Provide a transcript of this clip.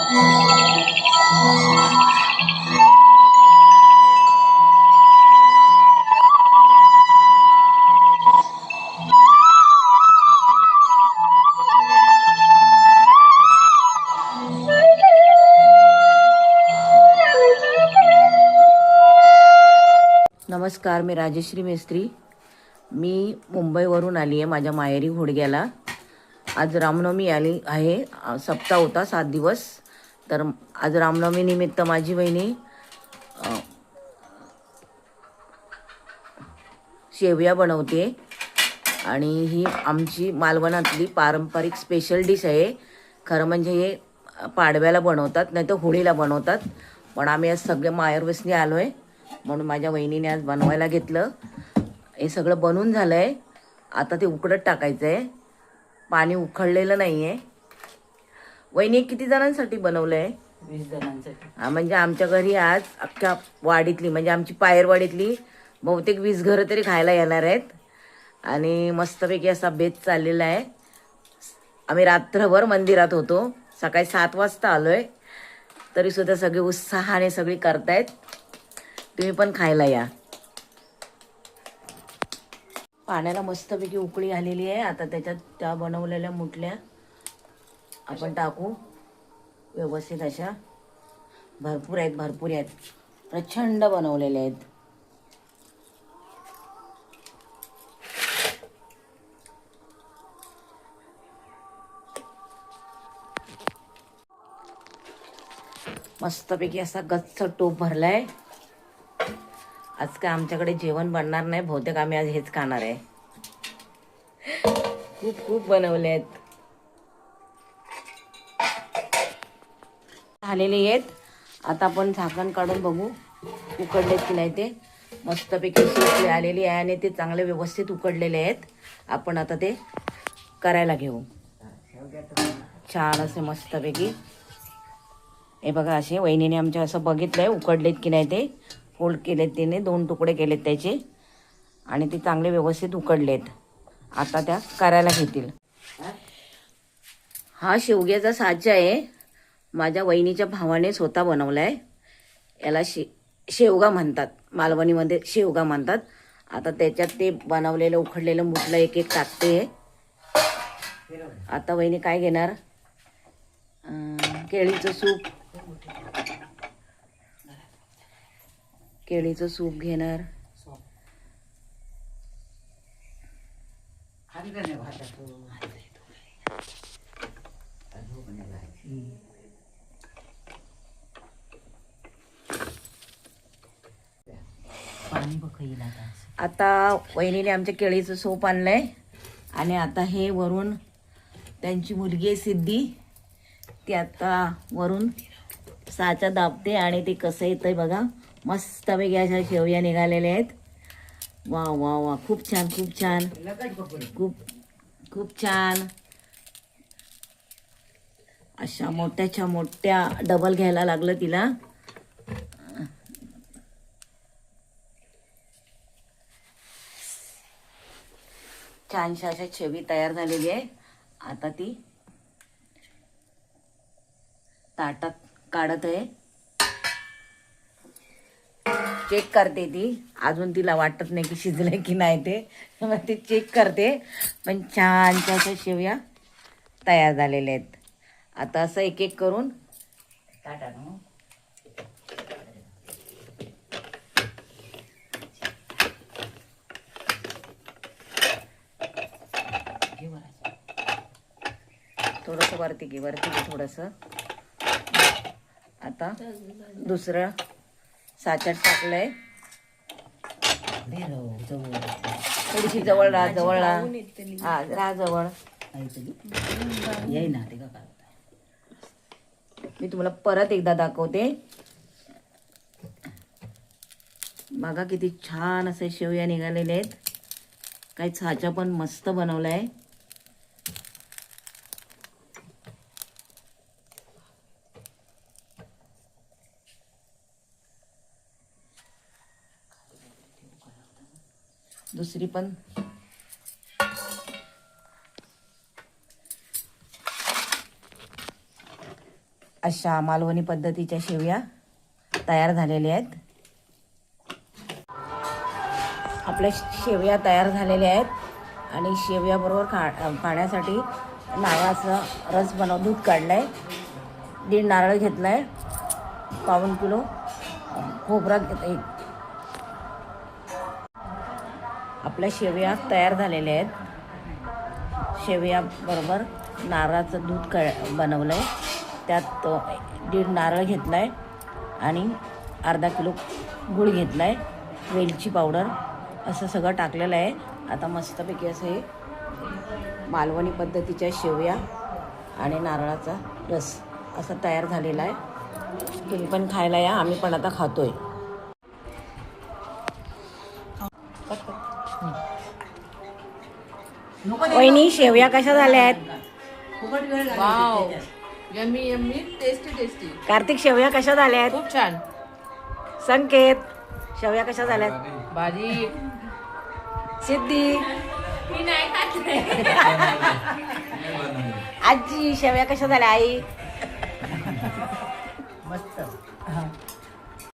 नमस्कार, मी राजश्री मेस्त्री. मी मुंबईवरून आली आहे माझ्या माहेरी घोडग्याला. आज रामनवमी आली आहे. सप्ताह होता 7 दिवस. तर आज रामनवमी निमित्त माझी वहिनी शेवया बनवते आणि ही आमची मालवणातली पारंपरिक स्पेशल डिश आहे. खरं म्हणजे हे पाडव्याला बनवतात, नाही तर होळीला बनवतात. पण आम्ही आज सगळे माहेरवसनी आलो आहे म्हणून माझ्या वहिनीने आज बनवायला घेतलं. हे सगळं बनवून झालं आहे. आता ते उकडत टाकायचं आहे. पाणी उकळलेलं नाही आहे. वहिनी किती जणांसाठी बनवलं आहे? 20 जणांसाठी. हा, म्हणजे आमच्या घरी आज अख्ख्या वाडीतली म्हणजे आमची पायरवाडीतली बहुतेक 20 घरं तरी खायला येणार आहेत. आणि मस्तपैकी असा बेत चाललेला आहे. आम्ही रात्रभर मंदिरात होतो. सकाळी 7 वाजता आलो आहे. तरीसुद्धा सगळे उत्साहाने सगळी करतायत. तुम्ही पण खायला या. पाण्याला मस्तपैकी उकळी आलेली आहे. आता त्याच्यात त्या बनवलेल्या मुठल्या आपण टाकू. व्यवस्थित अशा भरपूर आहेत. प्रचंड बनवलेले आहेत. मस्तपैकी असा गच्च टोप भरलाय. आज काय आमच्याकडे जेवण बनणार नाही. बहुतेक आम्ही आज हेच खाणार आहे. खूप बनवले आहेत. झालेले आहेत. आता आपण झाकण काढून बघू उकडलेत की नाही ते. मस्तपैकी शिजले आलेली आहे आणि ते चांगले व्यवस्थित उकडलेले आहेत. आपण आता ते करायला घेऊ. छान असे मस्तपैकी हे बघा. असे वहिनीने आमच्या असं बघितलंय उकडलेत की नाही ते. फोल्ड केलेत, तिने 2 तुकडे केलेत त्याचे आणि ते चांगले व्यवस्थित उकडलेत. आता त्या करायला घेतील. हा शेवग्याचा साचा आहे. माझ्या वहिनीच्या भावाने स्वतः बनवलाय. याला शेवगा म्हणतात. मालवणीमध्ये शेवगा म्हणतात. आता त्याच्यात ते बनवलेलं उकडलेलं मुठलं एक टाकते. आता वहिनी काय घेणार? केळीचं सूप घेणार. आता वहिनीने आमच्या केळीचं सूप आणलंय आणि आता हे वरून त्यांची मुलगी आहे सिद्धी, ती आता वरून साचा दाबते आणि ते कसं येतंय बघा. मस्तपैकी अशा शेवया निघालेल्या आहेत. वा वा वा, खूप छान खूप छान. अशा मोठ्याच्या मोठ्या डबल घ्यायला लागलं तिला. छानशा अशा शेवी तयार झालेली आहे. आता ती ताटात काढत आहे. चेक करते ती. अजून तिला वाटत नाही की शिजलंय की नाही ते. मग ती चेक करते. पण छानशा अशा शेवया तयार झालेल्या आहेत. आता असं एक एक करून थोडंसं वरती घे थोडंसं. आता दुसरं साच्यात टाकलंय. थोडीशी जवळ राहा. हा, राहा जवळ. मी तुम्हाला परत एकदा दाखवते. बघा किती छान असे शेवया निघालेले आहेत. काही साचा पण मस्त बनवलाय. दुसरी पण अशा मालवणी पद्धतीच्या शेवया तयार झालेल्या आहेत. आपल्या शेवया तयार झालेल्या आहेत आणि शेवयाबरोबर खाण्यासाठी नारळाचा रस दूध काढलं आहे. 1.5 नारळ घेतला आहे. 1 किलो खोबरा एक. आपल्या शेवया तयार झालेल्या आहेत. शेवयाबरोबर नारळाचं दूध बनवलं आहे. त्यात 1.5 नारळ घेतला आहे आणि अर्धा किलो गूळ घेतला आहे. वेलची पावडर असं सगळं टाकलेलं आहे. आता मस्तपैकी असं हे मालवणी पद्धतीच्या शेवया आणि नारळाचा रस असा तयार झालेला आहे. तुम्ही पण खायला या. आम्ही पण आता खातोय. वहिनी शेवया कशा झाल्या आहेत? Wow, yummy yummy, tasty tasty. Kartik शेवया कशा झाल्या आहेत? खूप छान. संकेत शेवया कशा झाल्या आहेत? बारीक. सिद्धी मी नाही खात. आजी शेवया कशा झाल्या आई? मस्त.